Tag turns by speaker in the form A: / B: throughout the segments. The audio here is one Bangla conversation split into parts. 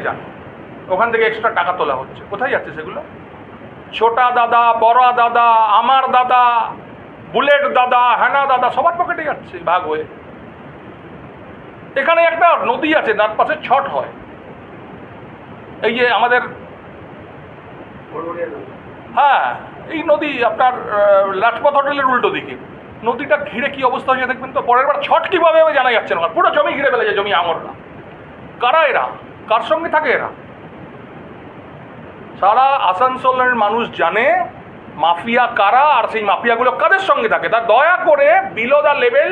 A: যান, ওখান থেকে এক্সট্রা টাকা তোলা হচ্ছে। কোথায় যাচ্ছে সেগুলো? ছোটা দাদা, বড় দাদা, আমার দাদা, বুলেট দাদা, হ্যানা দাদা, সবার পকেটে যাচ্ছে ভাগ হয়ে। এখানে একটা নদী আছে, তার পাশে ছট হয়। এই যে আমাদের, হ্যাঁ, এই নদী আপনার লাজপত হোটেলের উল্টো দিকে, নদীটা ঘিরে কি অবস্থা হয়েছে দেখবেন তো। পরের বার ছট কীভাবে হবে জানা যাচ্ছে না, পুরো জমি ঘিরে ফেলেছে, জমি আমররা। কারা এরা? কার সঙ্গে থাকে এরা? সারা আসানসোলের মানুষ জানে মাফিয়া কারা, আর সেই মাফিয়াগুলো কাদের সঙ্গে থাকে। তার দয়া করে below the level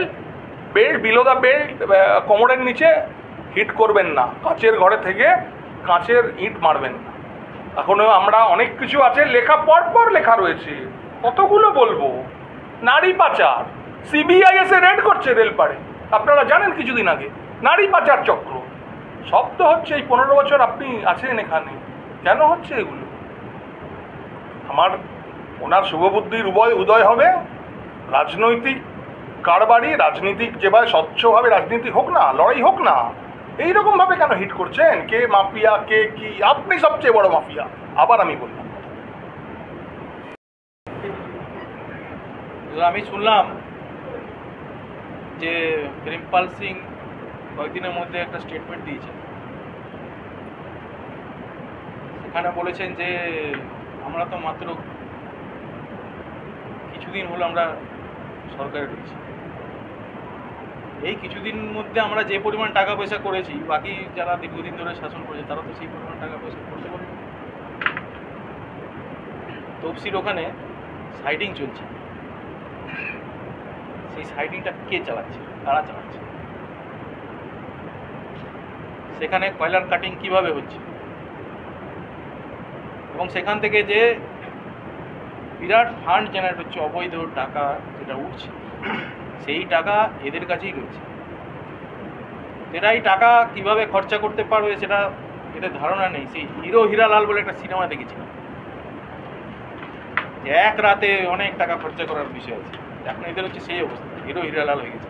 A: belt, below the belt, কোমরের নিচে হিট করবেন না। কাঁচের ঘরে থেকে কাঁচের ইট মারবেন না। এখনও আমরা অনেক কিছু আছে, লেখা পরপর লেখা রয়েছে, কতগুলো বলবো। নারী পাচার, সিবিআই এসে রেড করছে রেলপাড়ে, আপনারা জানেন কিছুদিন আগে। নারী পাচার চক্র সব তো হচ্ছে। এই 15 বছর আপনি আছেন এখানে, কেন হচ্ছে এগুলো? আমার ওনার শুভবুদ্ধির উদয় হবে, রাজনৈতিক কারবারি, রাজনীতিক যেভাবে স্বচ্ছভাবে রাজনীতি হোক না, লড়াই হোক না, এইরকমভাবে কেন হিট করছেন? কে মাফিয়া, কে কি? আপনি সবচেয়ে বড় মাফিয়া। আবার আমি বললাম,
B: আমি শুনলাম যে প্রেমপাল সিং কয়েকদিনের মধ্যে একটা স্টেটমেন্ট দিয়েছেন। সেখানে বলেছেন যে আমরা তো মাত্র কিছুদিন হলো আমরা সরকারে রয়েছি, এই কিছুদিন মধ্যে আমরা যে পরিমাণ টাকা পয়সা করেছি, বাকি যারা দীর্ঘদিন ধরে শাসন করেছে তারা তো সেই পরিমাণ টাকা পয়সা করতে পারে। তফসির ওখানে সাইডিং চলছে, সেই সাইডিংটা কে চালাচ্ছে, কারা চালাচ্ছে? সেখানে কয়লার কাটিং কিভাবে হচ্ছে, এবং সেখান থেকে যে বিরাট ফান্ড জেনারেট হচ্ছে, অবৈধ টাকা যেটা উঠছে, সেই টাকা এদের কাছেই রয়েছে। এরা এই টাকা কীভাবে খরচা করতে পারবে সেটা এদের ধারণা নেই। সেই হিরো হীরালাল বলে একটা সিনেমা দেখেছিলাম, যে এক রাতে অনেক টাকা খরচা করার বিষয় আছে। এখন এদের হচ্ছে সেই অবস্থা, হিরো হীরালাল হয়ে গেছে।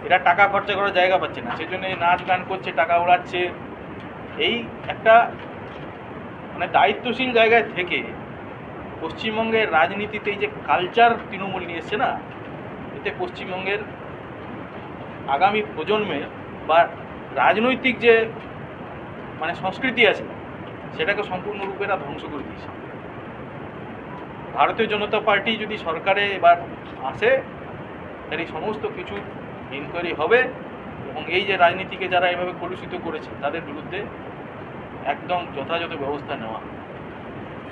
B: এরা টাকা খরচা করার জায়গা পাচ্ছে না, সেই জন্য নাচ গান করছে, টাকা উড়াচ্ছে। এই একটা মানে দায়িত্বশীল জায়গায় থেকে পশ্চিমবঙ্গের রাজনীতিতে এই যে কালচার তৃণমূল নিয়ে এসছে না, এতে পশ্চিমবঙ্গের আগামী প্রজন্মের বা রাজনৈতিক যে মানে সংস্কৃতি আছে সেটাকে সম্পূর্ণরূপে এরা ধ্বংস করে দিয়েছে। ভারতীয় জনতা পার্টি যদি সরকারে এবার আসে, তাহলে এই সমস্ত কিছু ইনকোয়ারি হবে, এবং এই যে রাজনীতিকে যারা এভাবে কলুষিত করেছে তাদের বিরুদ্ধে একদম যথাযথ ব্যবস্থা নেওয়া।